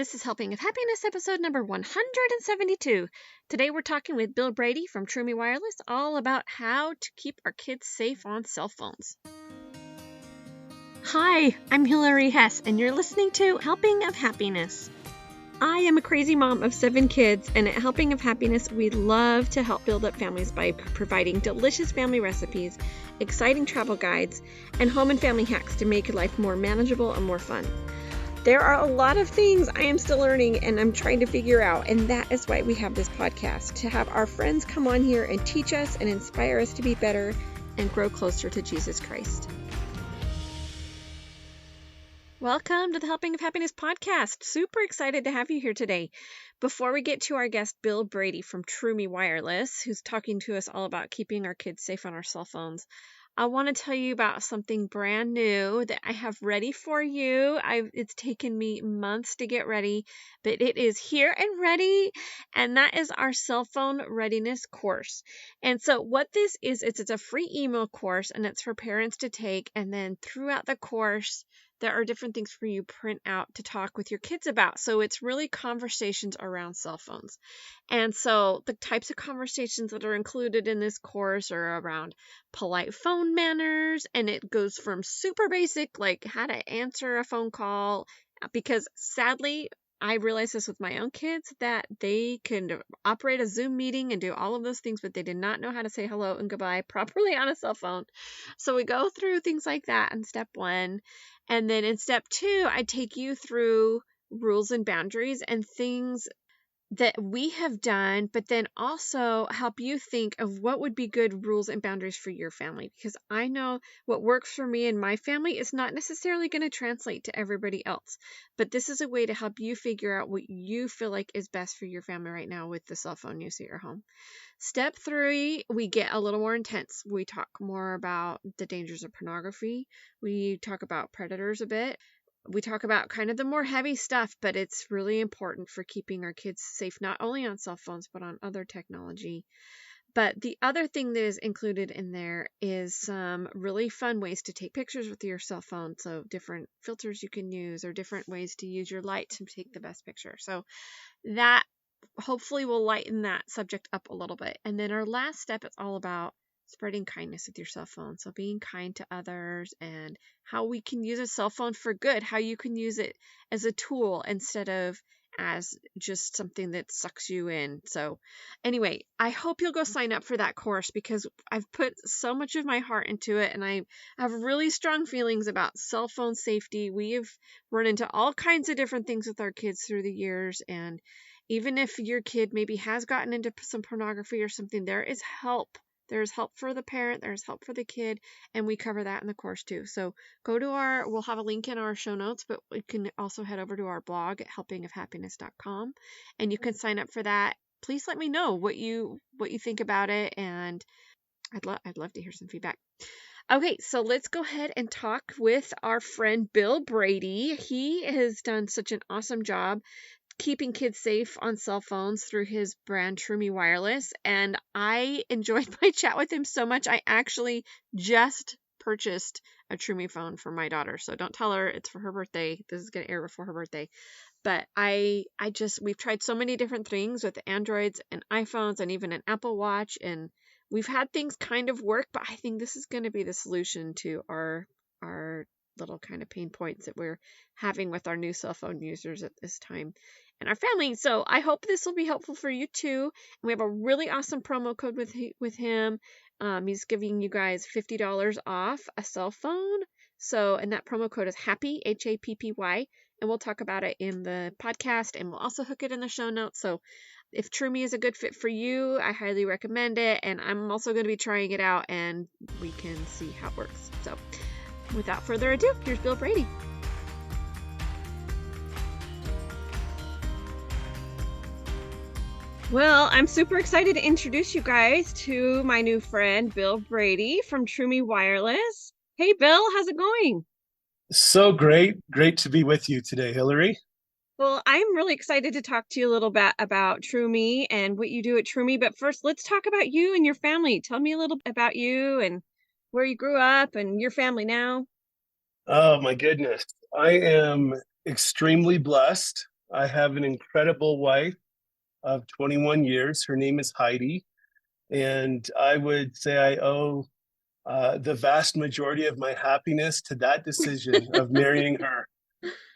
This is Helping of Happiness, episode number 172. Today we're talking with Bill Brady from Troomi Wireless all about how to keep our kids safe on cell phones. Hi, I'm Hillary Hess, and you're listening to Helping of Happiness. I am a crazy mom of 7 kids, and at Helping of Happiness, we love to help build up families by providing delicious family recipes, exciting travel guides, and home and family hacks to make life more manageable and more fun. There are a lot of things I am still learning and I'm trying to figure out, and that is why we have this podcast, to have our friends come on here and teach us and inspire us to be better and grow closer to Jesus Christ. Welcome to the Helping of Happiness podcast. Super excited to have you here today. Before we get to our guest, Bill Brady from Troomi Wireless, who's talking to us all about keeping our kids safe on our cell phones, I want to tell you about something brand new that I have ready for you. It's taken me months to get ready, but it is here and ready, and that is our cell phone readiness course. And so what this is, it's a free email course, and it's for parents to take, and then throughout the course, there are different things for you to print out to talk with your kids about. So it's really conversations around cell phones. And so the types of conversations that are included in this course are around polite phone manners, and it goes from super basic, like how to answer a phone call, because sadly, I realized this with my own kids, that they can operate a Zoom meeting and do all of those things, but they did not know how to say hello and goodbye properly on a cell phone. So we go through things like that in step 1. And then in step 2, I take you through rules and boundaries and things that we have done, but then also help you think of what would be good rules and boundaries for your family. Because I know what works for me and my family is not necessarily going to translate to everybody else. But this is a way to help you figure out what you feel like is best for your family right now with the cell phone use at your home. Step 3, we get a little more intense. We talk more about the dangers of pornography. We talk about predators a bit. We talk about kind of the more heavy stuff, but it's really important for keeping our kids safe, not only on cell phones, but on other technology. But the other thing that is included in there is some really fun ways to take pictures with your cell phone. So different filters you can use or different ways to use your light to take the best picture. So that hopefully will lighten that subject up a little bit. And then our last step is all about spreading kindness with your cell phone. So being kind to others and how we can use a cell phone for good, how you can use it as a tool instead of as just something that sucks you in. So anyway, I hope you'll go sign up for that course because I've put so much of my heart into it and I have really strong feelings about cell phone safety. We have run into all kinds of different things with our kids through the years, and even if your kid maybe has gotten into some pornography or something, there is help. There's help for the parent, there's help for the kid, and we cover that in the course too. So go to we'll have a link in our show notes, but you can also head over to our blog at helpingofhappiness.com and you can sign up for that. Please let me know what you think about it, and I'd love to hear some feedback. Okay, so let's go ahead and talk with our friend Bill Brady. He has done such an awesome job keeping kids safe on cell phones through his brand Troomi Wireless, and I enjoyed my chat with him so much. I actually just purchased a Troomi phone for my daughter, so don't tell her, it's for her birthday. This is going to air before her birthday. But we've tried so many different things with Androids and iPhones and even an Apple Watch, and we've had things kind of work, but I think this is going to be the solution to our little kind of pain points that we're having with our new cell phone users at this time in our family. So I hope this will be helpful for you too. And we have a really awesome promo code with him. He's giving you guys $50 off a cell phone. So, and that promo code is HAPPY, HAPPY, and we'll talk about it in the podcast, and we'll also hook it in the show notes. So if Troomi is a good fit for you, I highly recommend it. And I'm also going to be trying it out and we can see how it works. So without further ado, here's Bill Brady. Well, I'm super excited to introduce you guys to my new friend, Bill Brady from Troomi Wireless. Hey, Bill, how's it going? So great. Great to be with you today, Hillary. Well, I'm really excited to talk to you a little bit about Troomi and what you do at Troomi. But first, let's talk about you and your family. Tell me a little about you and where you grew up and your family now. Oh my goodness. I am extremely blessed. I have an incredible wife of 21 years. Her name is Heidi. And I would say I owe the vast majority of my happiness to that decision of marrying her.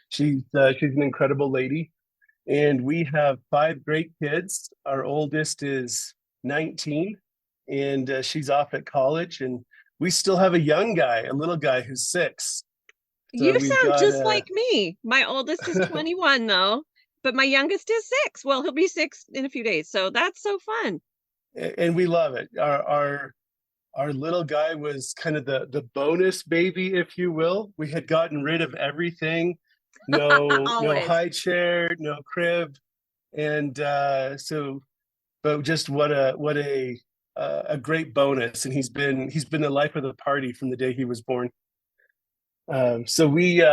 She's an incredible lady. And we have five great kids. Our oldest is 19, and she's off at college. And we still have a young guy, a little guy who's 6. So You we've sound got just like me. My oldest is 21 though, but my youngest is 6. Well, he'll be 6 in a few days. So that's so fun. and we love it. Our little guy was kind of the bonus baby, if you will. We had gotten rid of everything, no Always. high chair, no crib, and but just what a great bonus. And he's been the life of the party from the day he was born. So we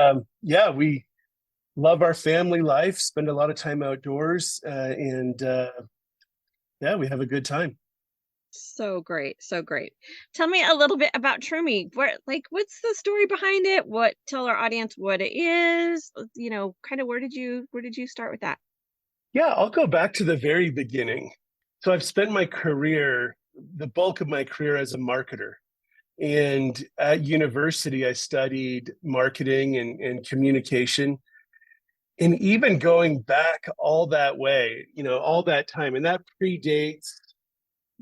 love our family life, spend a lot of time outdoors, and yeah, we have a good time. So great. So great. Tell me a little bit about Troomi. What's the story behind it? Tell our audience what it is, kind of where did you start with that? Yeah, I'll go back to the very beginning. So I've spent my career, the bulk of my career as a marketer. And at university, I studied marketing and communication. And even going back all that way, all that time, and that predates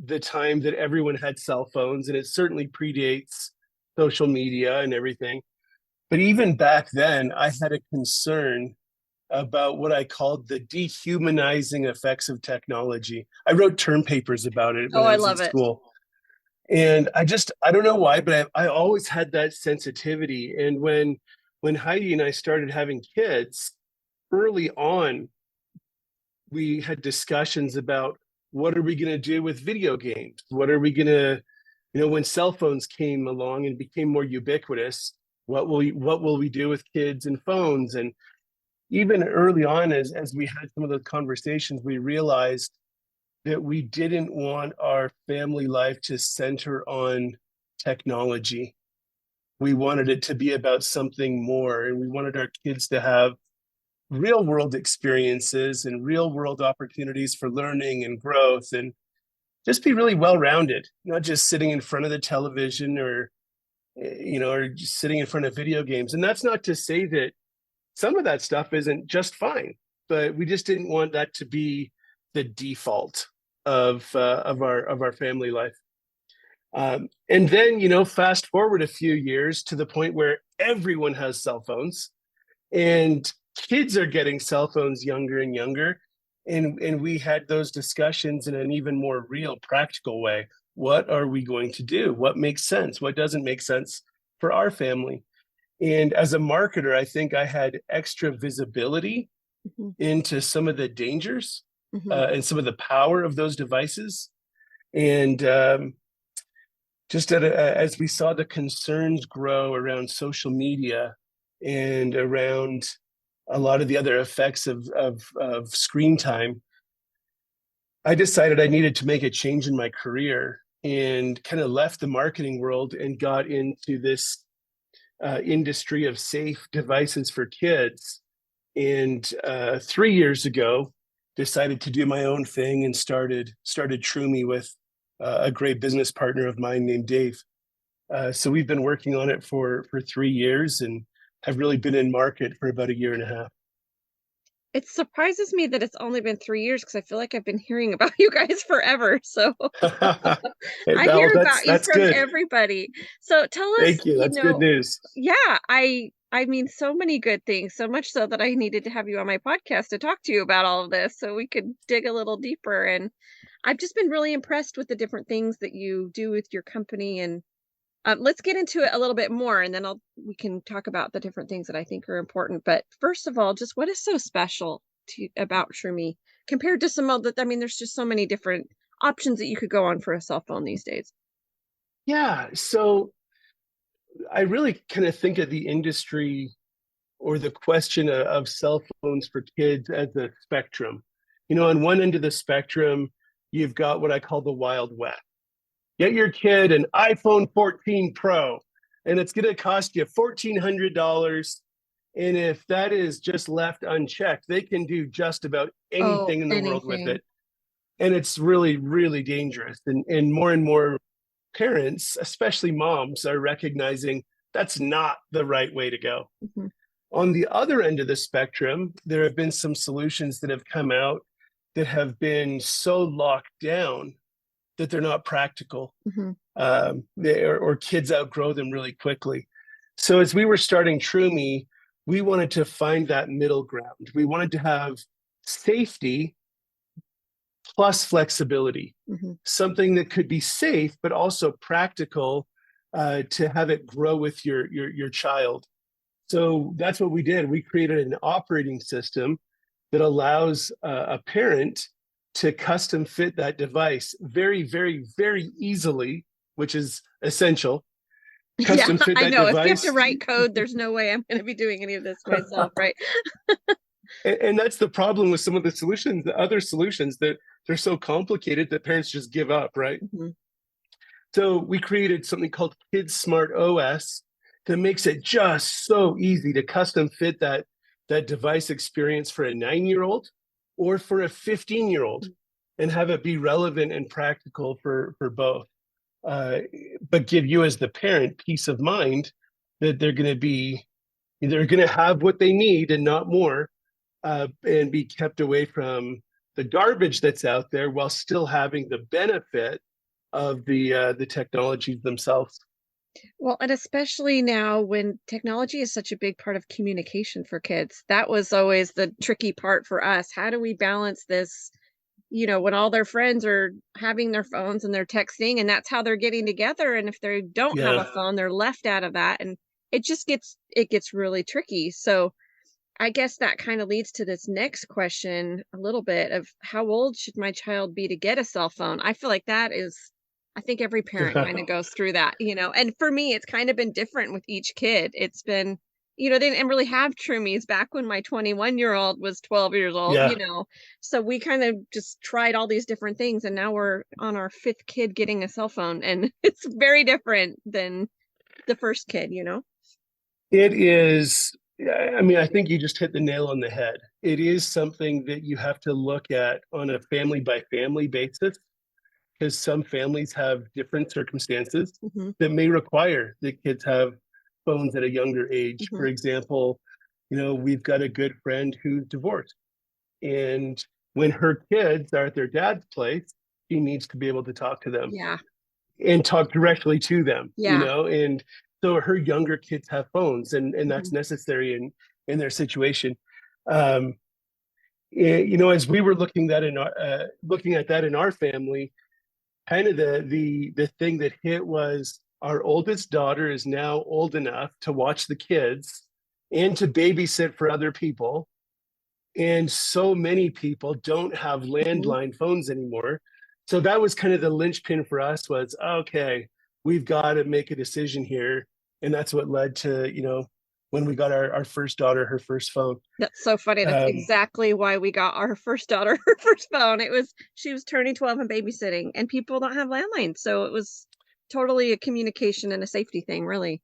the time that everyone had cell phones, and it certainly predates social media and everything. But even back then, I had a concern about what I called the dehumanizing effects of technology. I wrote term papers about it Oh, when I I was in love it. school. And I don't know why, but I always had that sensitivity. And when Heidi and I started having kids, early on, we had discussions about what are we going to do with video games? What are we going to, when cell phones came along and became more ubiquitous, what will we do with kids and phones? And even early on, as we had some of those conversations, we realized that we didn't want our family life to center on technology. We wanted it to be about something more, and we wanted our kids to have real world experiences and real world opportunities for learning and growth, and just be really well rounded, not just sitting in front of the television or just sitting in front of video games. And that's not to say that some of that stuff isn't just fine, but we just didn't want that to be the default of our family life. And then, fast forward a few years to the point where everyone has cell phones, and kids are getting cell phones younger and younger. And we had those discussions in an even more real, practical way. What are we going to do? What makes sense? What doesn't make sense for our family? And as a marketer, I think I had extra visibility Hmm. into some of the dangers Hmm. and some of the power of those devices. And just as we saw the concerns grow around social media and around a lot of the other effects of screen time, I decided I needed to make a change in my career and kind of left the marketing world and got into this industry of safe devices for kids. And 3 years ago, decided to do my own thing and started Troomi with a great business partner of mine named Dave. So we've been working on it for 3 years and have really been in market for about a year and a half. It surprises me that it's only been 3 years because I feel like I've been hearing about you guys forever. So I Well, hear that's about you that's from good. everybody. So tell us, Thank you. That's good news. yeah, I mean so many good things, so much so that I needed to have you on my podcast to talk to you about all of this so we could dig a little deeper. And I've just been really impressed with the different things that you do with your company. And let's get into it a little bit more, and then we can talk about the different things that I think are important. But first of all, just what is so special about Trumi compared to some other? I mean, there's just so many different options that you could go on for a cell phone these days. Yeah. So I really kind of think of the industry or the question of cell phones for kids as a spectrum. On one end of the spectrum, you've got what I call the Wild West. Get your kid an iPhone 14 Pro, and it's going to cost you $1,400. And if that is just left unchecked, they can do just about Oh, anything in the world with anything. it. And it's really, really dangerous. And more parents, especially moms, are recognizing that's not the right way to go. Hmm. On the other end of the spectrum, there have been some solutions that have come out that have been so locked down that they're not practical, Hmm. or kids outgrow them really quickly. So as we were starting Troomi, we wanted to find that middle ground. We wanted to have safety plus flexibility, Hmm. something that could be safe but also practical, to have it grow with your child. So that's what we did. We created an operating system that allows a parent to custom fit that device very, very, very easily, which is essential. Yeah, Custom fit I that know. If you have to device. write code, there's no way I'm going to be doing any of this myself, right? And that's the problem with some of the solutions, the other solutions, that they're so complicated that parents just give up, right? Hmm. So we created something called Kids Smart OS that makes it just so easy to custom fit that device experience for a 9-year-old or for a 15-year-old, and have it be relevant and practical for both. Uh, but give you as the parent peace of mind that they're going to have what they need and not more, and be kept away from the garbage that's out there while still having the benefit of the technologies themselves. Well, and especially now when technology is such a big part of communication for kids, that was always the tricky part for us. How do we balance this, when all their friends are having their phones and they're texting and that's how they're getting together. And if they don't have Yeah. a phone, they're left out of that. And it gets really tricky. So I guess that kind of leads to this next question a little bit of how old should my child be to get a cell phone? I feel like I think every parent kind of goes through that. And for me, it's kind of been different with each kid. It's been, they didn't really have Troomies back when my 21-year-old was 12 years old. Yeah. So we kind of just tried all these different things. And now we're on our fifth kid getting a cell phone. And it's very different than the first kid. It is. I mean, I think you just hit the nail on the head. It is something that you have to look at on a family by family basis, because some families have different circumstances Hmm. that may require the kids have phones at a younger age. Hmm. For example, we've got a good friend who's divorced, and when her kids are at their dad's place, she needs to be able to talk to them Yeah. and talk directly to them, Yeah. and so her younger kids have phones, and Hmm. that's necessary in their situation. Um, as we were looking at that in our family, kind of the thing that hit was our oldest daughter is now old enough to watch the kids and to babysit for other people, and so many people don't have Hmm. landline phones anymore. So that was kind of the linchpin for us, was okay, we've got to make a decision here. And that's what led to, when we got our first daughter her first phone. That's so funny. That's um, exactly why we got our first daughter her first phone. She was turning 12 and babysitting, and people don't have landlines. So it was totally a communication and a safety thing, really.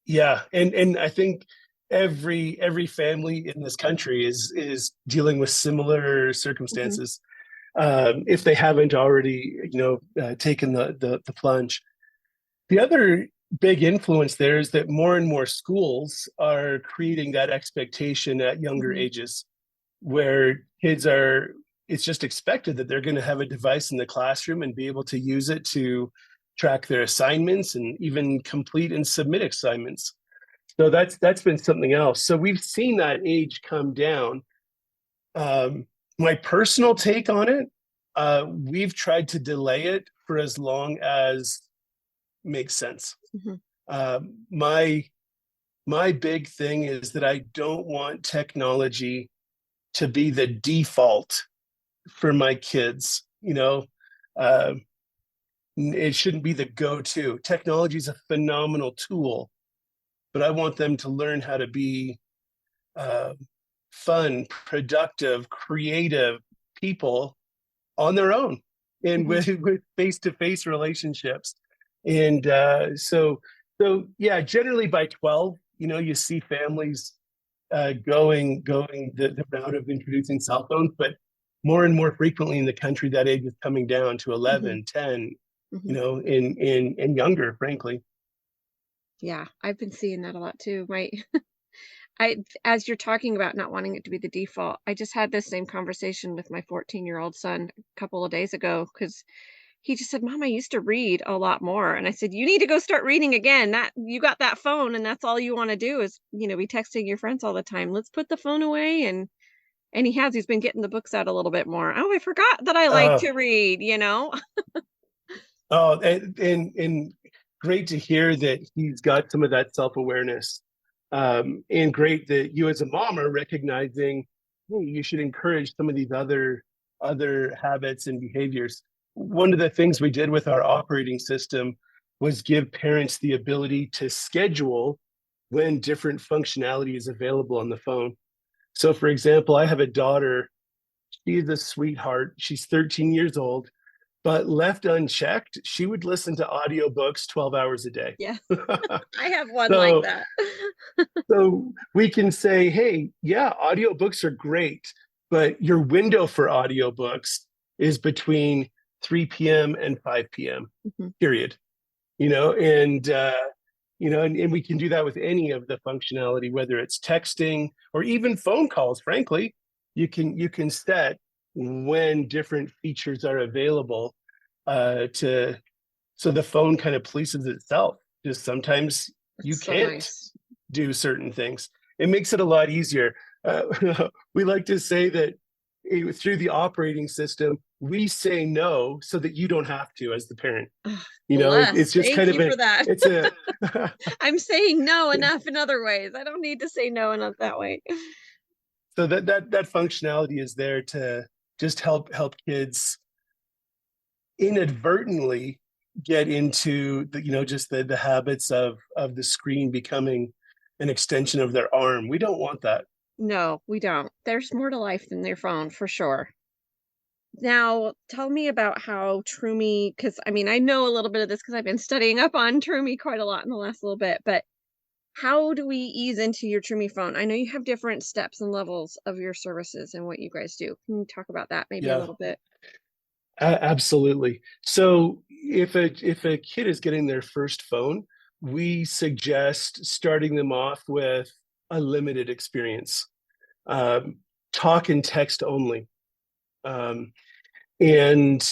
yeah, and I think every family in this country is dealing with similar Hmm. circumstances, if they haven't already, taken the plunge. The other big influence there is that more and more schools are creating that expectation at younger Hmm. ages, where kids are, it's just expected that they're going to have a device in the classroom and be able to use it to track their assignments and even complete and submit assignments. So that's been something else. So we've seen that age come down. My personal take on it, we've tried to delay it for as long as makes sense. Hmm. Uh, my my big thing is that I don't want technology to be the default for my kids. Uh, it shouldn't be the go-to. Technology is a phenomenal tool, but I want them to learn how to be uh, fun, productive, creative people on their own, and Hmm. with face-to-face relationships. And so yeah, generally by 12, you see families going the route of introducing cell phones, but more and more frequently in the country, that age is coming down to Hmm. 11, 10, Hmm. in younger, frankly. Yeah, I've been seeing that a lot too. I as you're talking about not wanting it to be the default, I just had this same conversation with my 14-year-old son a couple of days ago because he just said, "Mom, I used to read a lot more." And I said, "You need to go start reading again. That you got that phone and that's all you want to do is, be texting your friends all the time. Let's put the phone away." And he's been getting the books out a little bit more. "Oh, I forgot that I like Uh, to read." oh, and great to hear that he's got some of that self-awareness. And great that you as a mom are recognizing, hey, you should encourage some of these other habits and behaviors. One of the things we did with our operating system was give parents the ability to schedule when different functionality is available on the phone. So, for example, I have a daughter. She's a sweetheart. She's 13 years old, but left unchecked, she would listen to audiobooks 12 hours a day. Yeah. I have one like so that. so we can say, hey, yeah, audiobooks are great, but your window for audiobooks is between 3 p.m. and 5 p.m. Mhm. period. And we can do that with any of the functionality, whether it's texting or even phone calls. Frankly, you can set when different features are available, to so the phone kind of polices itself. Just sometimes you That's so can't nice. do certain things. It makes it a lot easier. We like to say that through the operating system, we say no so that you don't have to as the parent. Ah, It's bless. just Thank kind of you for that. it's a, I'm saying no enough in other ways. I don't need to say no enough that way. so that functionality is there to just help kids inadvertently get into just the habits of the screen becoming an extension of their arm. We don't want that. No, we don't. There's more to life than their phone for sure. Now, tell me about how Troomi, because I mean, I know a little bit of this because I've been studying up on Troomi quite a lot in the last little bit, but how do we ease into your Troomi phone? I know you have different steps and levels of your services and what you guys do. Can you talk about that maybe a Yeah, little bit? absolutely. So if a kid is getting their first phone, we suggest starting them off with a limited experience, um, talk and text only, um, and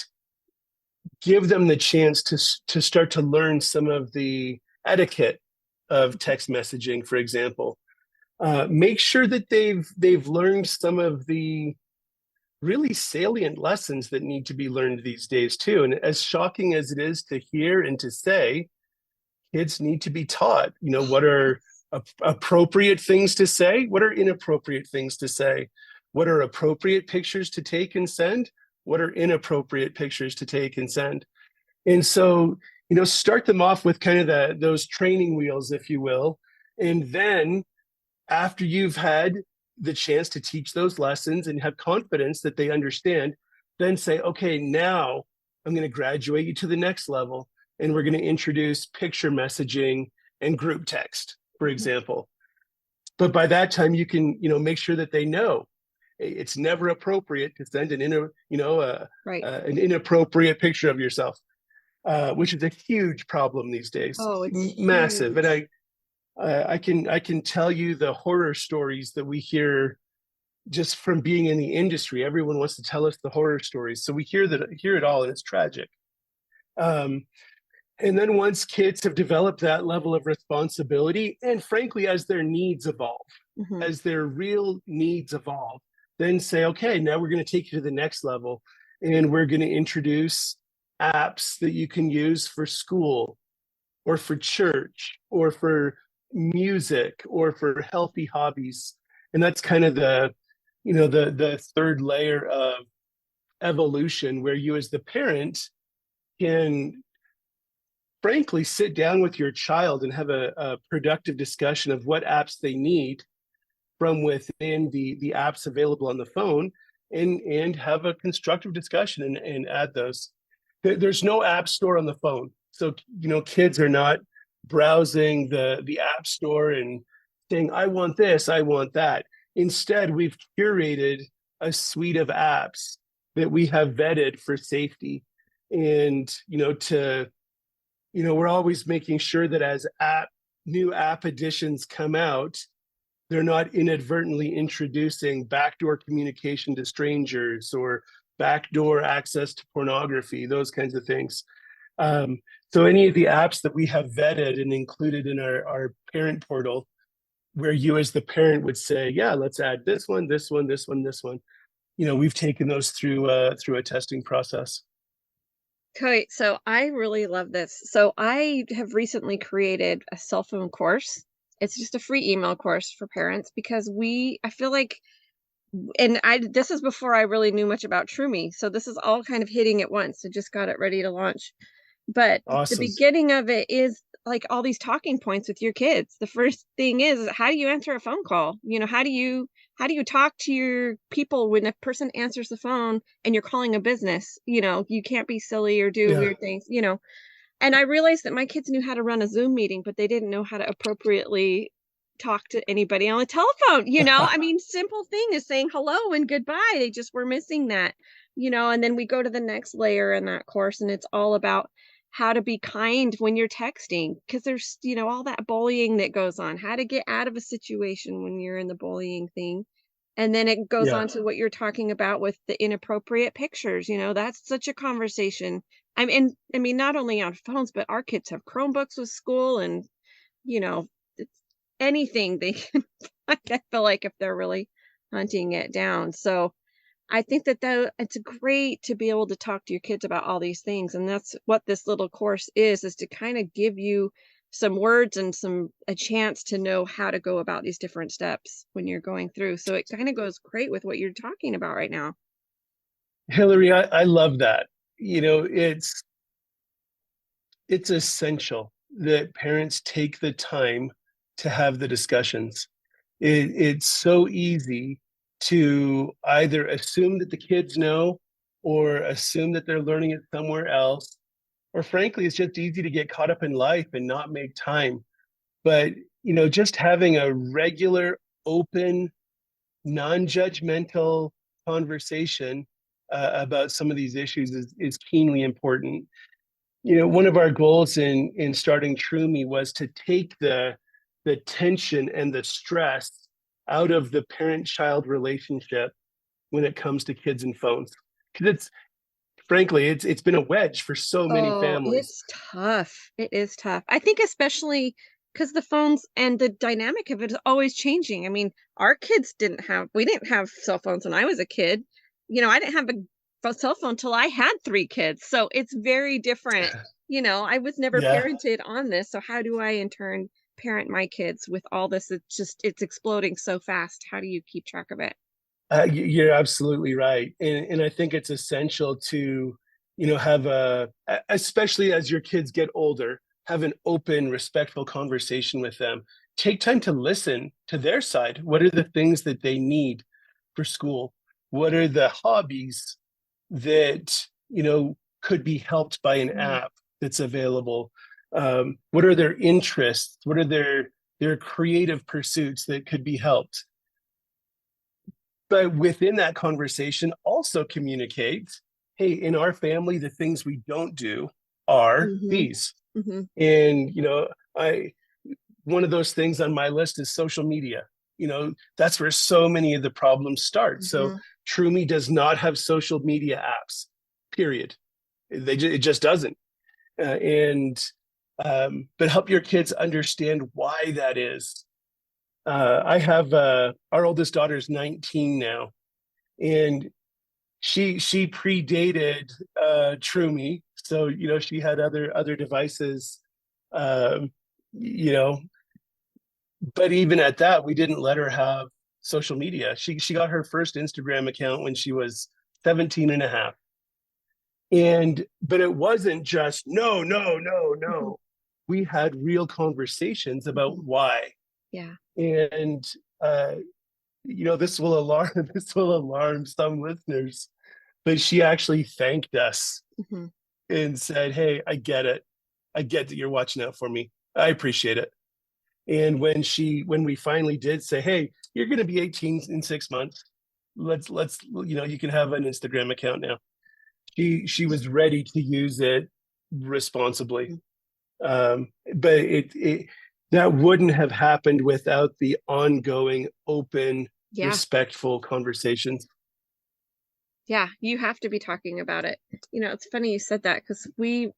give them the chance to start to learn some of the etiquette of text messaging, for example. Make sure that they've learned some of the really salient lessons that need to be learned these days too. And as shocking as it is to hear and to say, kids need to be taught. What are appropriate things to say? What are inappropriate things to say? What are appropriate pictures to take and send? What are inappropriate pictures to take and send? And so, start them off with kind of those training wheels, if you will. And then after you've had the chance to teach those lessons and have confidence that they understand, then say, okay, now I'm going to graduate you to the next level. And we're going to introduce picture messaging and group text, for example. But by that time, you can, make sure that they know it's never appropriate to send Right. an inappropriate picture of yourself, which is a huge problem these days, Oh, it's massive. And huge. I can tell you the horror stories that we hear just from being in the industry. Everyone wants to tell us the horror stories, so we hear it all, and it's tragic. Um, and then once kids have developed that level of responsibility, and frankly, as their needs evolve, Hmm. as their real needs evolve, then say, okay, now we're going to take you to the next level, and we're going to introduce apps that you can use for school or for church or for music or for healthy hobbies. And that's kind of the third layer of evolution, where you as the parent can frankly sit down with your child and have a productive discussion of what apps they need from within the apps available on the phone, and have a constructive discussion and add those. There's no app store on the phone, so kids are not browsing the app store and saying, I want this, I want that. Instead, we've curated a suite of apps that we have vetted for safety. And, we're always making sure that as new app additions come out, they're not inadvertently introducing backdoor communication to strangers or backdoor access to pornography, those kinds of things. So any of the apps that we have vetted and included in our parent portal, where you as the parent would say, yeah, let's add this one, this one, this one, this one. We've taken those through a testing process. Okay, so I really love this. So I have recently created a cell phone course. It's just a free email course for parents because I feel like, and this is before I really knew much about Troomi. So this is all kind of hitting at once. I just got it ready to launch. But the Awesome. beginning of it is like all these talking points with your kids. The first thing is how do you answer a phone call? How do you talk to your people when a person answers the phone and you're calling a business? You can't be silly or do Yeah. weird things. And I realized that my kids knew how to run a Zoom meeting, but they didn't know how to appropriately talk to anybody on the telephone. I mean, simple thing is saying hello and goodbye. They just were missing that. And then we go to the next layer in that course, and it's all about how to be kind when you're texting because there's all that bullying that goes on, how to get out of a situation when you're in the bullying thing. And then it goes Yeah. on to what you're talking about with the inappropriate pictures. That's such a conversation. I mean, not only on phones, but our kids have Chromebooks with school and, you know, it's anything they can find, I feel like, if they're really hunting it down. So I think that it's great to be able to talk to your kids about all these things. And that's what this little course is to kind of give you some words and a chance to know how to go about these different steps when you're going through. So it kind of goes great with what you're talking about right now. Hillary, I love that. It's essential that parents take the time to have the discussions. It's so easy to either assume that the kids know or assume that they're learning it somewhere else. Or frankly, it's just easy to get caught up in life and not make time. But, just having a regular, open, non-judgmental conversation about some of these issues is keenly important. One of our goals in starting Troomi was to take the tension and the stress out of the parent-child relationship when it comes to kids and phones. Because it's been a wedge for so many Oh, families. it's tough. It is tough. I think especially because the phones and the dynamic of it is always changing. I mean, we didn't have cell phones when I was a kid. I didn't have a cell phone till I had three kids. So it's very different. I was never Yeah, parented on this. So how do I in turn parent my kids with all this? It's exploding so fast. How do you keep track of it? you're absolutely right, and I think it's essential to have especially as your kids get older, have an open, respectful conversation with them. Take time to listen to their side. What are the things that they need for school? What are the hobbies that could be helped by an Mm. app that's available? What are their interests? What are their creative pursuits that could be helped? But within that conversation, also communicate, hey, in our family, the things we don't do are Mhm. these. Mhm. And I one of those things on my list is social media. That's where so many of the problems start. So Mhm. Troomi does not have social media apps, period. It just doesn't. And but help your kids understand why that is. I have our oldest daughter's 19 now, and she predated Troomi, so she had other devices, um, you know. But even at that, we didn't let her have social media. She got her first Instagram account when she was 17 and a half. And but it wasn't just no, no, no, Mhm. no. We had real conversations about Mhm. why. Yeah. And uh, this will alarm this will alarm some listeners, but she actually thanked us Mhm. and said, hey, I get it. I get that you're watching out for me. I appreciate it. And when we finally did say, hey, you're going to be 18 in 6 months, let's you can have an Instagram account now. She was ready to use it responsibly. But it that wouldn't have happened without the ongoing, open, Yeah. respectful conversations. Yeah, you have to be talking about it. It's funny you said that because we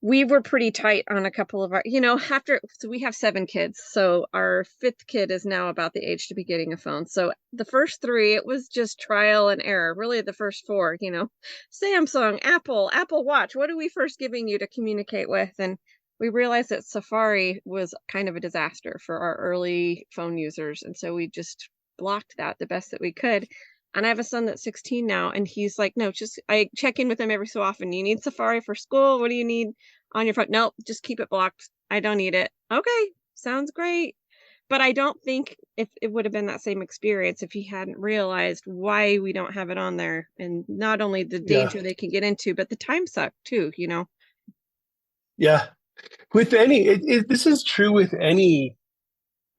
were pretty tight on a couple of our, after, so we have 7 kids. So our 5th kid is now about the age to be getting a phone. So the first 3, it was just trial and error. Really, the first 4, Samsung, Apple Watch. What are we first giving you to communicate with? And we realized that Safari was kind of a disaster for our early phone users. And so we just blocked that the best that we could. And I have a son that's 16 now, and he's like, no, just I check in with him every so often. You need Safari for school? What do you need on your phone? Nope, just keep it blocked. I don't need it. Okay, sounds great. But I don't think if it would have been that same experience if he hadn't realized why we don't have it on there, and not only the Yeah, danger they can get into, but the time suck too, yeah. With this is true with any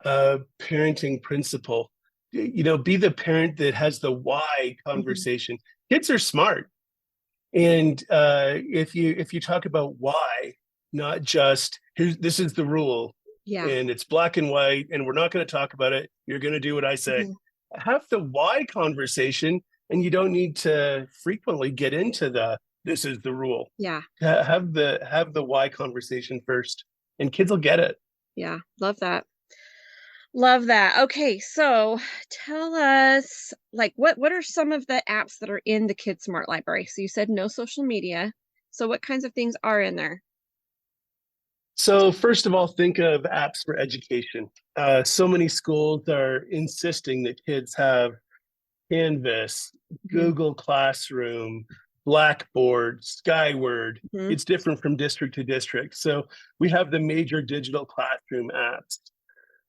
parenting principle. Be the parent that has the why Mhm. conversation. Kids are smart. And if you talk about why, not just this is the rule, Yeah. and it's black and white, and we're not going to talk about it. You're going to do what I say. Mhm. Have the why conversation, and you don't need to frequently get into the this is the rule. Yeah. Have the why conversation first, and kids will get it. Yeah. Love that. Love that. Okay, so tell us, like, what are some of the apps that are in the Kid Smart Library? So you said no social media. So what kinds of things are in there? So first of all, think of apps for education. So many schools are insisting that kids have Canvas, Mhm. Google Classroom, Blackboard, Skyward. Mhm. It's different from district to district. So we have the major digital classroom apps.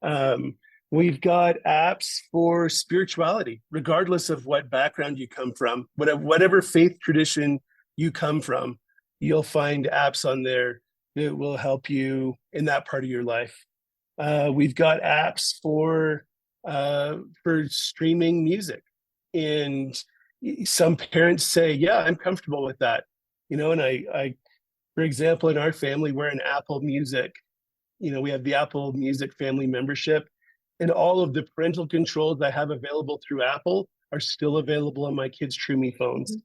Um, we've got apps for spirituality, regardless of what background you come from, whatever faith tradition you come from, you'll find apps on there that will help you in that part of your life. We've got apps for streaming music, and some parents say, "Yeah, I'm comfortable with that." And for example, in our family, we're an Apple Music. We have the Apple Music family membership, and all of the parental controls I have available through Apple are still available on my kids' Troomi phones.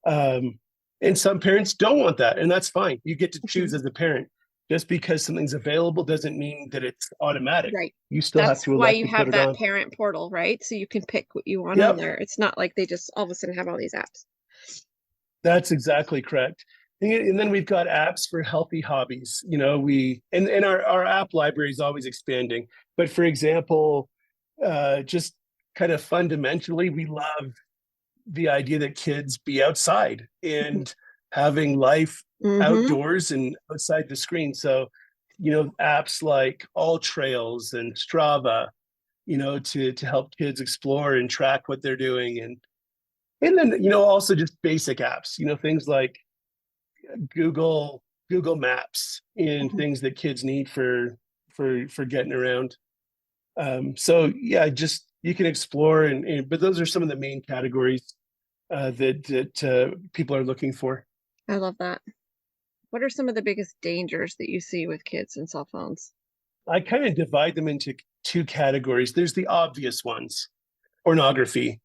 Mhm. Um, and some parents don't want that, and that's fine. You get to choose Mhm. as a parent. Just because something's available doesn't mean that it's automatic. Right. You still have That's to why elect you to put have it that on. parent portal, right? So you can pick what you want on Yep, there. It's not like they just all of a sudden have all these apps. that's exactly correct. And then we've got apps for healthy hobbies. And our app library is always expanding. But for example, just kind of fundamentally, we love the idea that kids be outside and having life Mm-hmm. outdoors and outside the screen. So, apps like All Trails and Strava, to help kids explore and track what they're doing. And then, also just basic apps, things like Google Maps and things that kids need for getting around. So yeah, just you can explore, but those are some of the main categories that people are looking for. I love that. What are some of the biggest dangers that you see with kids and cell phones? I kind of divide them into two categories. There's the obvious ones: pornography,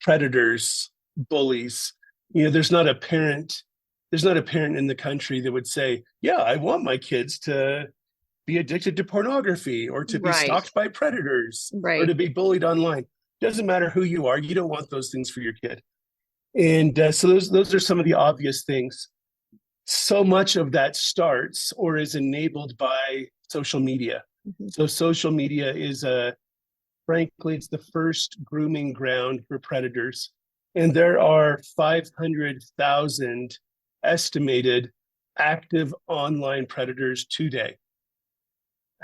predators, bullies. There's not a parent in the country that would say, "Yeah, I want my kids to be addicted to pornography or to be Right. stalked by predators or Right. to be bullied online." Doesn't matter who you are, you don't want those things for your kid. And so those are some of the obvious things. So much of that starts or is enabled by social media. Mhm. So social media is frankly, it's the first grooming ground for predators. And there are 500,000 estimated active online predators today.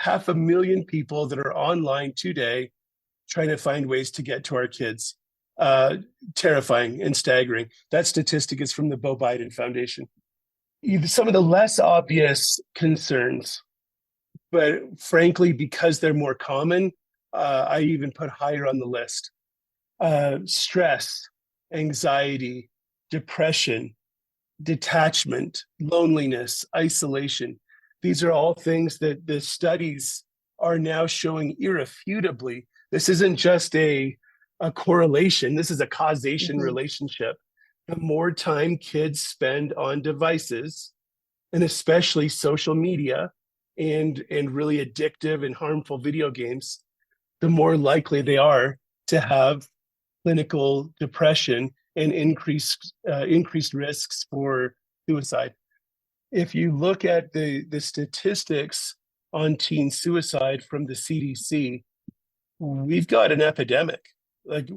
500,000 people that are online today trying to find ways to get to our kids. Uh, Terrifying and staggering. That statistic is from the Bo Biden Foundation. Some of the less obvious concerns. but frankly, because they're more common, I even put higher on the list. Stress, anxiety, depression, detachment, loneliness, isolation. These are all things that the studies are now showing irrefutably. This isn't just a correlation, this is a causation Mm-hmm. relationship. The more time kids spend on devices, and especially social media and really addictive and harmful video games, the more likely they are to have clinical depression and increased risks for suicide. If you look at the statistics on teen suicide from the CDC, we've got an epidemic. Like,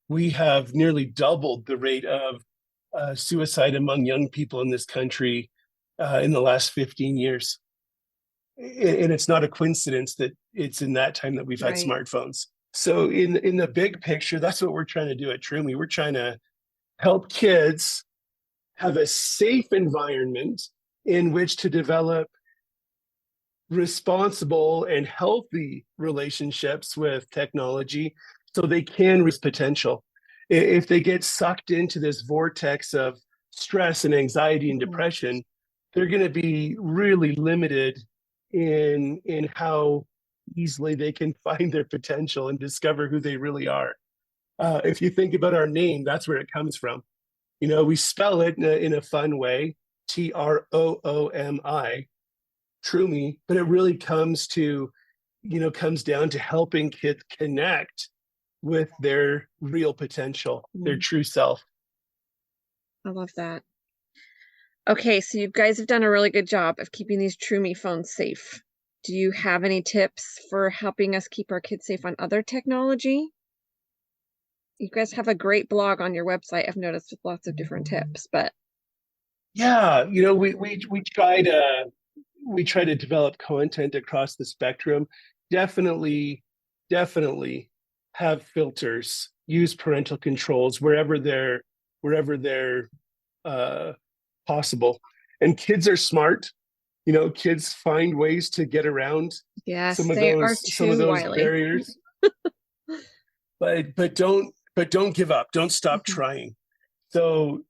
we have nearly doubled the rate of suicide among young people in this country in the last 15 years. And it's not a coincidence that it's in that time that we've had Right. smartphones. So in the big picture, that's what we're trying to do at Troomi. We're trying to help kids have a safe environment in which to develop responsible and healthy relationships with technology so they can reach potential. If they get sucked into this vortex of stress and anxiety and Mm-hmm. depression, they're going to be really limited in how easily they can find their potential and discover who they really are. If you think about our name, that's where it comes from. You know, we spell it in a fun way, Troomi, Troomi, but it really comes down to helping kids connect with their real potential, their Mm-hmm. true self. I love that. Okay, so you guys have done a really good job of keeping these Troomi phones safe. Do you have any tips for helping us keep our kids safe on other technology? You guys have a great blog on your website, I've noticed, with lots of different tips, but Yeah, we try to develop content across the spectrum. Definitely, definitely have filters, use parental controls wherever they're uh, possible. And kids are smart. Kids find ways to get around yes, some of they are some of too those wily. barriers, but don't give up. Don't stop Mhm. trying. So,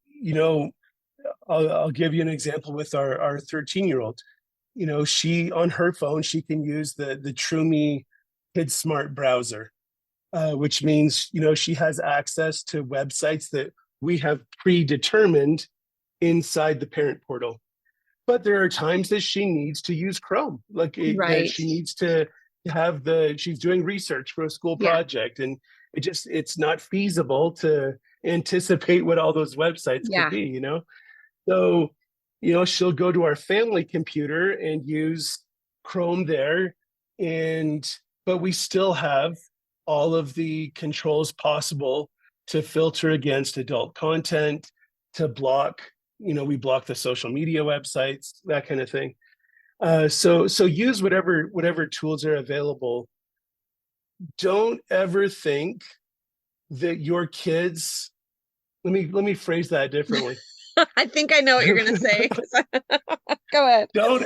I'll give you an example with our 13-year-old. She on her phone, she can use the Troomi Kid Smart browser, which means, she has access to websites that we have predetermined inside the parent portal. But there are times that she needs to use Chrome, that Right. she needs to she's doing research for a school Yeah. project, and it's not feasible to anticipate what all those websites could Yeah. be. So, she'll go to our family computer and use Chrome there. But we still have all of the controls possible to filter against adult content, to block, we block the social media websites, that kind of thing. So use whatever tools are available. Don't ever think that your kids, let me phrase that differently. I think I know what you're gonna say. Go ahead. don't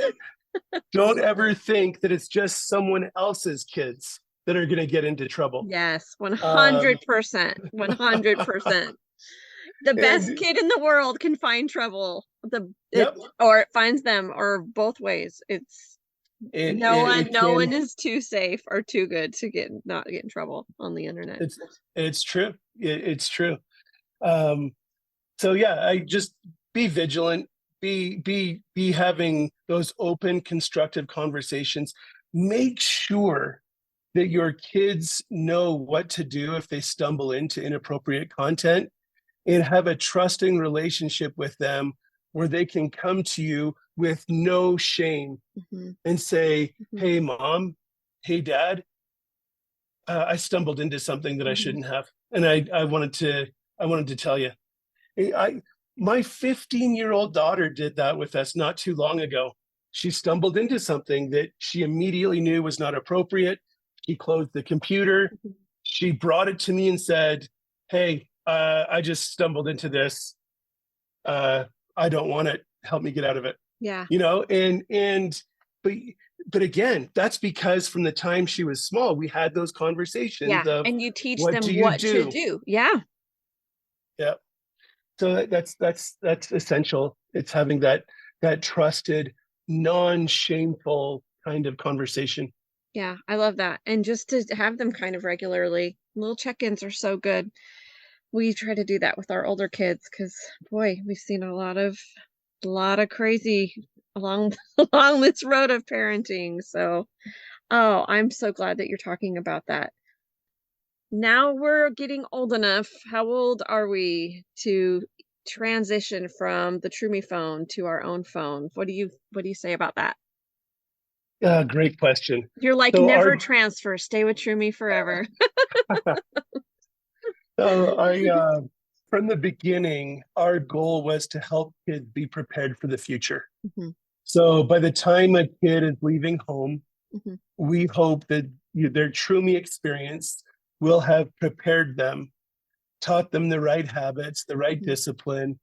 don't ever think that it's just someone else's kids that are going to get into trouble. Yes, Um, 100%. 100%. The best and kid in the world can find trouble. The it yep, or it finds them, or both ways. It's it, no it one it no one can. is too safe or too good to not get in trouble on the internet. It's true. It's true. Um, so yeah, I just be vigilant. Be having those open, constructive conversations. Make sure that your kids know what to do if they stumble into inappropriate content, and have a trusting relationship with them where they can come to you with no shame Mhm. and say, Mhm. "Hey, mom, hey, dad, I stumbled into something that I Mhm. shouldn't have, and I wanted to tell you." I My 15-year-old daughter did that with us not too long ago. She stumbled into something that she immediately knew was not appropriate. She closed the computer. Mhm. She brought it to me and said, "Hey, I just stumbled into this. Uh, I don't want it. Help me get out of it." Yeah. You know, and but again, that's because from the time she was small, we had those conversations Yeah. of And you teach what do them you what to do? do. Yeah. Yeah. So that's essential. It's having that trusted, non-shameful kind of conversation. Yeah. I love that. And just to have them kind of regularly, little check-ins are so good. We try to do that with our older kids because boy, we've seen a lot of crazy along along this road of parenting. So, oh, I'm so glad that you're talking about that. Now we're getting old enough. How old are we to transition from the Troomi phone to our own phone? What do you say about that? Great question. You're like So never our transfer, stay with Troomi forever. so I from the beginning, our goal was to help kids be prepared for the future. Mhm, So by the time a kid is leaving home, mhm, we hope that their Trumi experience will have prepared them, taught them the right habits, the right mhm, discipline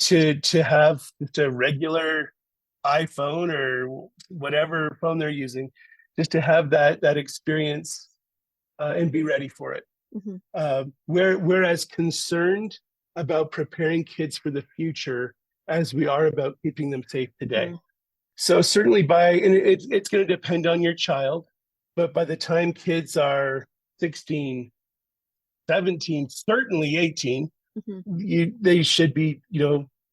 to have just a regular iPhone or whatever phone they're using, just to have that experience and be ready for it. mhm, We're as concerned about preparing kids for the future as we are about keeping them safe today. mhm. So certainly and it's going to depend on your child, but by the time kids are 16, 17, certainly 18, Mhm, they should be,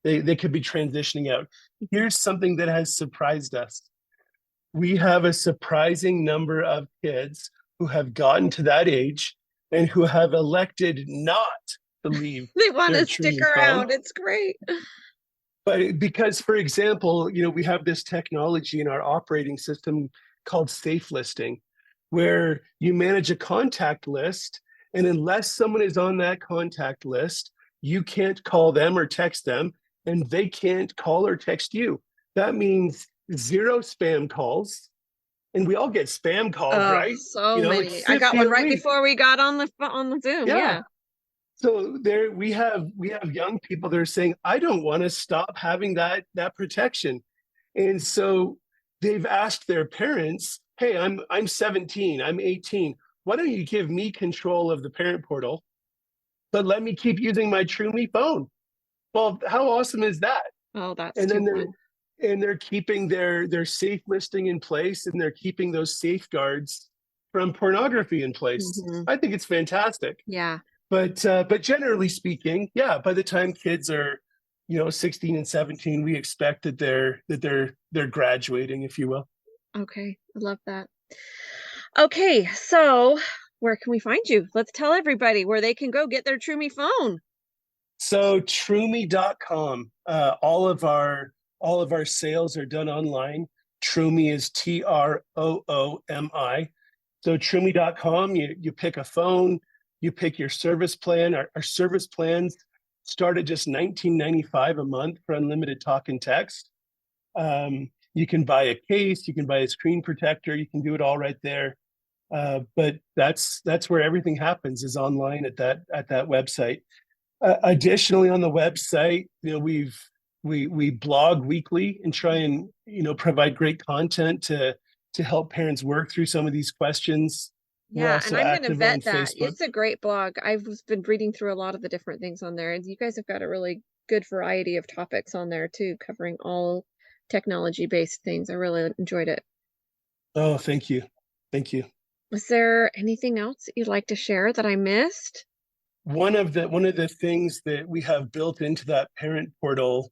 they could be transitioning out. mhm. Here's something that has surprised us. We have a surprising number of kids who have gotten to that age and who have elected not to leave They their wanna stick Trumi phone. around, it's great. But because, for example, we have this technology in our operating system called safe listing, where you manage a contact list, and unless someone is on that contact list, you can't call them or text them, and they can't call or text you. That means zero spam calls, and we all get spam calls, Oh, right? so Like many. I got 50 one a right week. before we got on the Zoom, Yeah. yeah. So there we have young people that are saying, I don't want to stop having that protection. And so they've asked their parents, hey, I'm 17, I'm 18. Why don't you give me control of the parent portal, but let me keep using my TrueMe phone? Well, how awesome is that? Oh, that's And too then fun. they're keeping their safe listing in place, and they're keeping those safeguards from pornography in place. Mhm. I think it's fantastic. Yeah. But generally speaking, yeah, by the time kids are 16 and 17, we expect that they're graduating, if you will. Okay, I love that. Okay, so where can we find you? Let's tell everybody where they can go get their Troomi phone. So Troomi.com, all of our sales are done online. Troomi is Troomi. So Troomi.com, you pick a phone, you pick your service plan. Our service plans start at just $19.95 a month for unlimited talk and text. You can buy a case, you can buy a screen protector, you can do it all right there. But that's where everything happens, is online at that website. Additionally, on the website, we blog weekly and try and provide great content to help parents work through some of these questions. We're Yeah, and also I'm gonna active on vet that. Facebook. It's a great blog. I've been reading through a lot of the different things on there, and you guys have got a really good variety of topics on there too, covering all technology-based things. I really enjoyed it. Oh, thank you, thank you. Was there anything else that you'd like to share that I missed? One of the things that we have built into that parent portal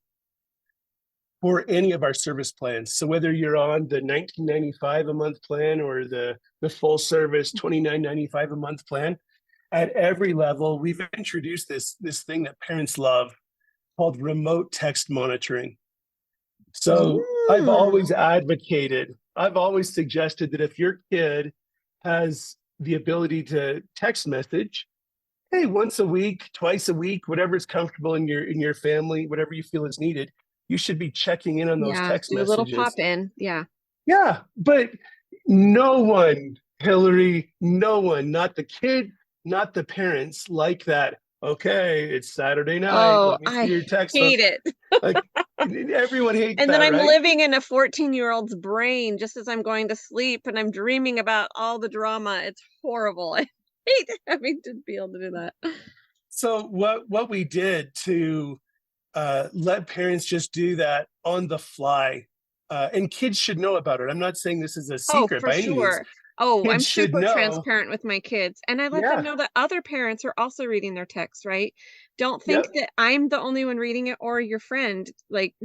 for any of our service plans. So whether you're on the 19.95 a month plan or the full service 29.95 a month plan, at every level, we've introduced this thing that parents love called remote text monitoring. So Mm, I've always suggested that if your kid has the ability to text message, hey, once a week, twice a week, whatever's comfortable in your family, whatever you feel is needed, you should be checking in on those yeah, text do a little messages. pop in. Yeah. Yeah, but no one, Hillary, no one, not the kid, not the parents, like that. Okay, it's Saturday night. Oh, Let me see I your text. hate it. Like, Everyone hates And then that, I'm right? living in a 14-year-old's brain just as I'm going to sleep and I'm dreaming about all the drama. It's horrible. I hate having to be able to do that. So what we did to let parents just do that on the fly, and kids should know about it. I'm not saying this is a Oh, secret for by any means. sure. Oh, I'm Kids should super know. transparent with my kids, and I let them Yeah. know that other parents are also reading their texts, right? Don't think Yep. that I'm the only one reading it or your friend. Like,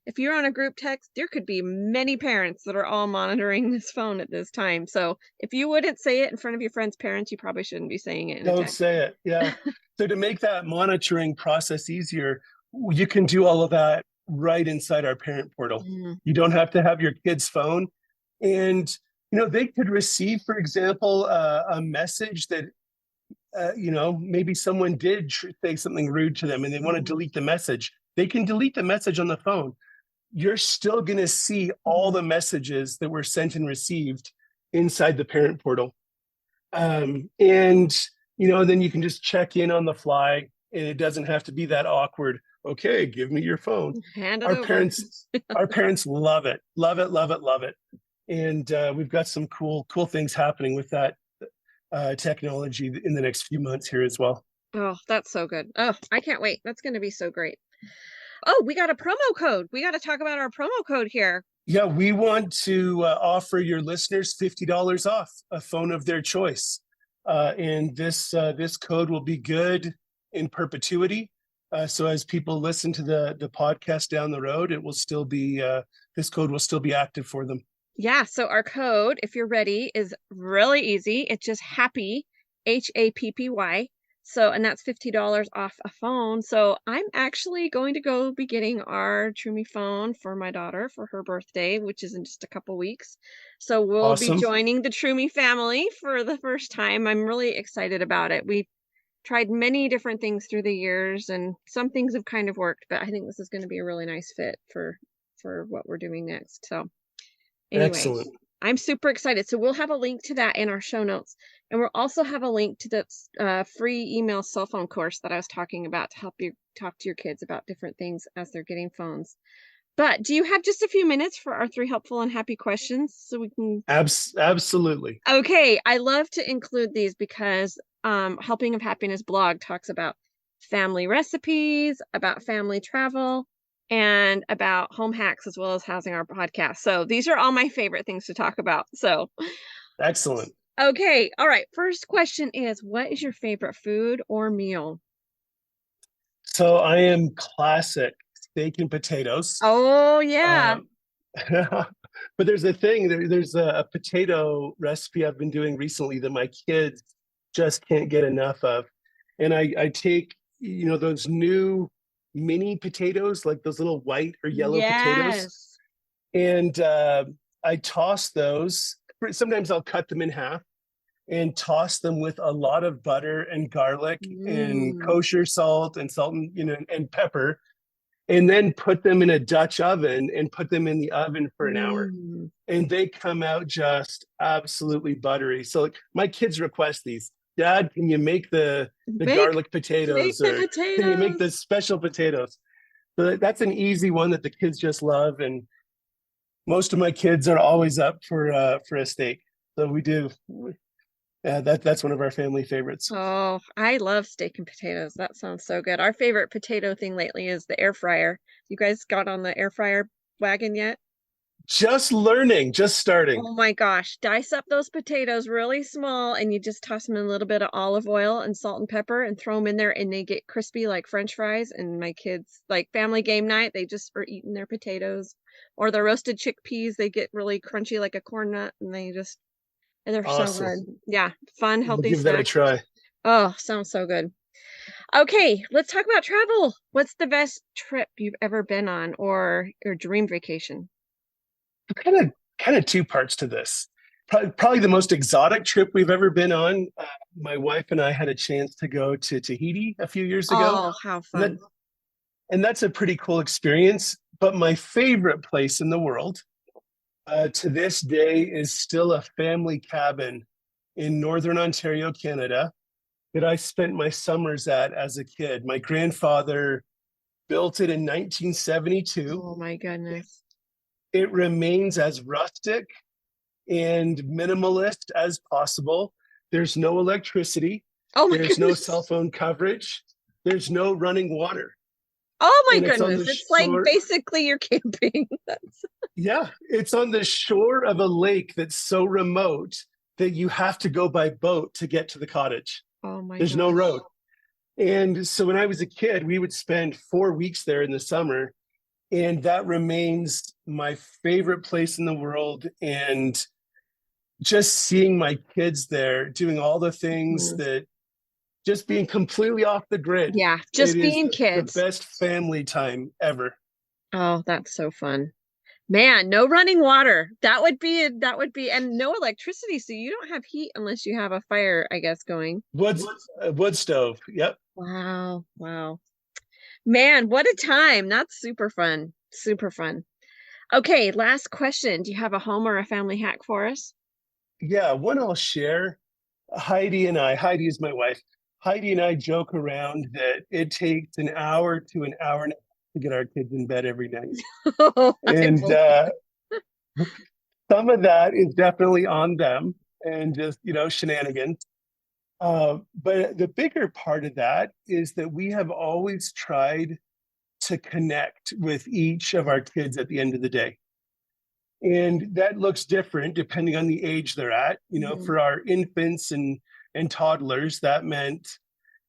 if you're on a group text, there could be many parents that are all monitoring this phone at this time. So if you wouldn't say it in front of your friend's parents, you probably shouldn't be saying it in a Don't text. say it. Yeah. So to make that monitoring process easier, you can do all of that right inside our parent portal. Mm, You don't have to have your kid's phone. And, they could receive, for example, a message that, maybe someone did say something rude to them and they want to mhm, delete the message. They can delete the message on the phone. You're still going to see all mhm. the messages that were sent and received inside the parent portal. And then you can just check in on the fly, and it doesn't have to be that awkward. Okay, give me your phone. Hand it Our over. parents, our parents love it, love it, love it, love it. And we've got some cool things happening with that technology in the next few months here as well. Oh, that's so good. Oh, I can't wait. That's going to be so great. Oh, we got a promo code. We got to talk about our promo code here. Yeah, we want to offer your listeners $50 off a phone of their choice, and this code will be good in perpetuity. So as people listen to the podcast down the road, it will still be this code will still be active for them. Yeah, so our code, if you're ready, is really easy. It's just happy, HAPPY. So, and that's $50 off a phone. So, I'm actually going to go be getting our Troomi phone for my daughter for her birthday, which is in just a couple weeks. So, we'll be Awesome, joining the Troomi family for the first time. I'm really excited about it. We tried many different things through the years and some things have kind of worked, but I think this is going to be a really nice fit for what we're doing next. So, anyway, excellent, I'm super excited. So we'll have a link to that in our show notes. And we'll also have a link to the free email cell phone course that I was talking about to help you talk to your kids about different things as they're getting phones. But do you have just a few minutes for our three helpful and happy questions so we can? absolutely, Okay, I love to include these because Helping of Happiness blog talks about family recipes, about family travel, and about home hacks as well as housing our podcast. So these are all my favorite things to talk about. So, excellent. okay, all right. First question is, what is your favorite food or meal? So I am classic steak and potatoes. Oh, yeah. Um, but there's a thing there's a potato recipe I've been doing recently that my kids just can't get enough of, and I take those new mini potatoes, like those little white or yellow potatoes, Yes. and I toss those. Sometimes I'll cut them in half and toss them with a lot of butter and garlic and Mm, kosher salt and and pepper, and then put them in a Dutch oven and put them in the oven for an hour. mm. And they come out just absolutely buttery. So like, my kids request these. Dad, can you make the Bake, garlic potatoes, bake the or can you make potatoes. the special potatoes? So that's an easy one that the kids just love, and most of my kids are always up for a steak. So we do. That's one of our family favorites. Oh, I love steak and potatoes. That sounds so good. Our favorite potato thing lately is the air fryer. You guys got on the air fryer wagon yet? Just learning, just starting. Oh my gosh. Dice up those potatoes really small and you just toss them in a little bit of olive oil and salt and pepper and throw them in there and they get crispy like French fries. And my kids, like family game night, they just are eating their potatoes or the roasted chickpeas. They get really crunchy like a corn nut and they're so Awesome. good. Yeah, fun, We'll healthy give that a snack. try. Oh, sounds so good. Okay, let's talk about travel. What's the best trip you've ever been on or your dream vacation? Kind of two parts to this. Probably the most exotic trip we've ever been on. My wife and I had a chance to go to Tahiti a few years ago, Oh, how and that fun. and that's a pretty cool experience. But my favorite place in the world, to this day, is still a family cabin in northern Ontario, Canada, that I spent my summers at as a kid. My grandfather built it in 1972. Oh my goodness. It remains as rustic and minimalist as possible. There's no electricity. Oh my There's no goodness. cell phone coverage. There's no running water. Oh my And it's on goodness. the It's like shore. basically you're camping. That's, Yeah, it's on the shore of a lake that's so remote that you have to go by boat to get to the cottage. oh my There's no gosh. road. And so when I was a kid, we would spend 4 weeks there in the summer. And that remains my favorite place in the world. And just seeing my kids there doing all the things Mhm. that just being completely off the grid. Yeah, It just is being the kids. best family time ever. Oh, that's so fun. Man, no running water. That would be and no electricity, so you don't have heat unless you have a fire, I guess, going. Wood, wood stove. Yep. Wow. Wow. Man, what a time. That's super fun. Super fun. Okay, last question. Do you have a home or a family hack for us? Yeah. One I'll share. Heidi is my wife. Heidi and I joke around that it takes an hour to an hour and a half to get our kids in bed every night. Oh, I And believe. some of that is definitely on them and just, shenanigans. But the bigger part of that is that we have always tried to connect with each of our kids at the end of the day. And that looks different depending on the age they're at. Mhm. For our infants and toddlers, that meant,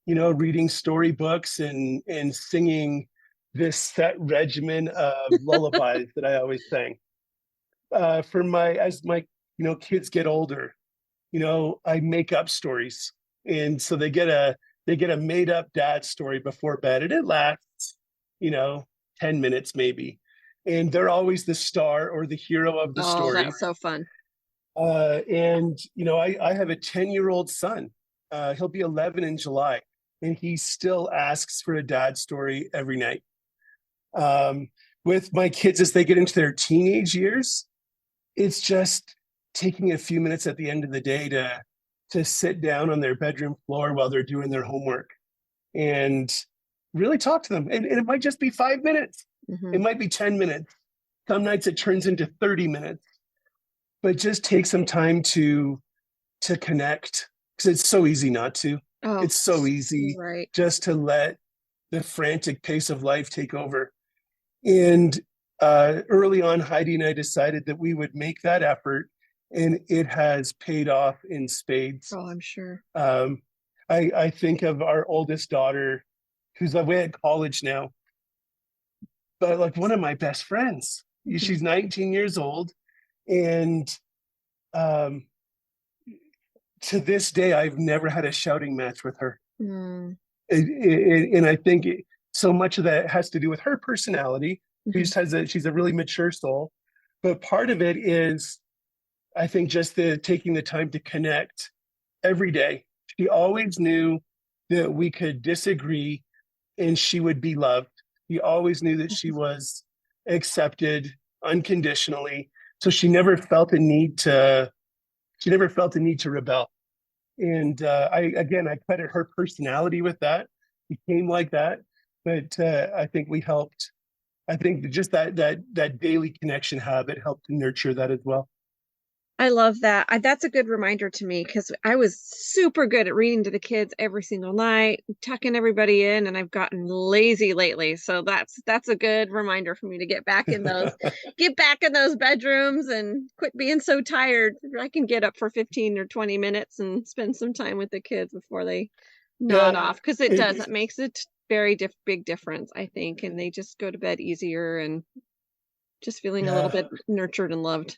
reading storybooks and singing this set regimen of lullabies that I always sang. For my as my kids get older, I make up stories, and so they get a made up dad story before bed, and it lasts, you know, 10 minutes maybe, and they're always the star or the hero of the Oh, story. that's so fun. And I have a 10-year-old son. He'll be 11 in July, and he still asks for a dad story every night. Um, with my kids as they get into their teenage years, it's just taking a few minutes at the end of the day to sit down on their bedroom floor while they're doing their homework and really talk to them. And it might just be 5 minutes. It Hmm. might be 10 minutes. Some nights it turns into 30 minutes, but just take some time to connect because it's so easy not to. Oh, It's so you're easy right. just to let the frantic pace of life take over. And early on, Heidi and I decided that we would make that effort, and it has paid off in spades. Oh, I'm sure. Um, I think of our oldest daughter, who's away at college now, but like one of my best friends. Mhm. She's 19 years old, and um, to this day, I've never had a shouting match with her. Mm. And I think so much of that has to do with her personality. Mhm. She's a really mature soul, but part of it is I think just the taking the time to connect every day. She always knew that we could disagree and she would be loved. She always knew that she was accepted unconditionally. So she never felt a need to rebel. And I credit her personality with that. She came like that, but I think we helped. I think just that daily connection habit helped to nurture that as well. I love that. That's a good reminder to me because I was super good at reading to the kids every single night, tucking everybody in, and I've gotten lazy lately. So that's a good reminder for me to get back in those bedrooms and quit being so tired. I can get up for 15 or 20 minutes and spend some time with the kids before they nod Yeah, off because it does. it, It makes a very big difference, I think, and they just go to bed easier and just feeling a little yeah. bit nurtured and loved.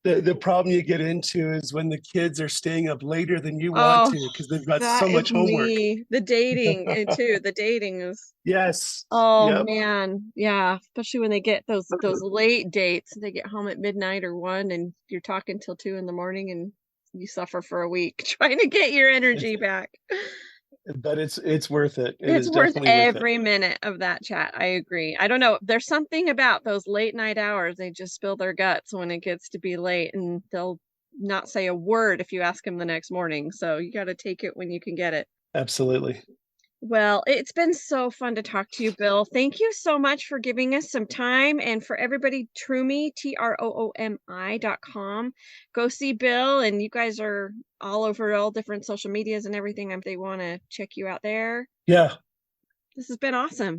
The problem you get into is when the kids are staying up later than you want Oh, to because they've got that so is much homework. me. The dating, too. The dating is, Yes. oh Yep. man. Yeah, especially when they get those late dates. They get home at midnight or 1 and you're talking till 2 in the morning and you suffer for a week trying to get your It's, energy back. but it's worth it. It It's is worth definitely worth it. every minute of that chat. I agree. I don't know. There's something about those late night hours. They just spill their guts when it gets to be late and they'll not say a word if you ask them the next morning. So you got to take it when you can get it. Absolutely. Well, it's been so fun to talk to you, Bill. Thank you so much for giving us some time. And for everybody, Troomi, Troomi.com. Go see Bill. And you guys are all over all different social medias and everything if they want to check you out there. Yeah, This has been awesome.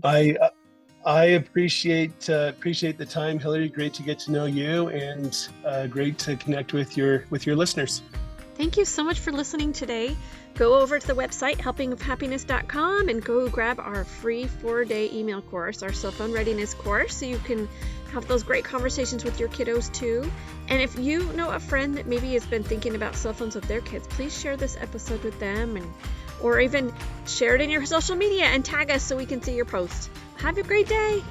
I appreciate the time, Hillary. Great to get to know you, and great to connect with your listeners. Thank you so much for listening today. Go over to the website, helpingofhappiness.com, and go grab our free 4-day email course, our cell phone readiness course, so you can have those great conversations with your kiddos too. And if you know a friend that maybe has been thinking about cell phones with their kids, please share this episode with them, or even share it in your social media and tag us so we can see your post. Have a great day.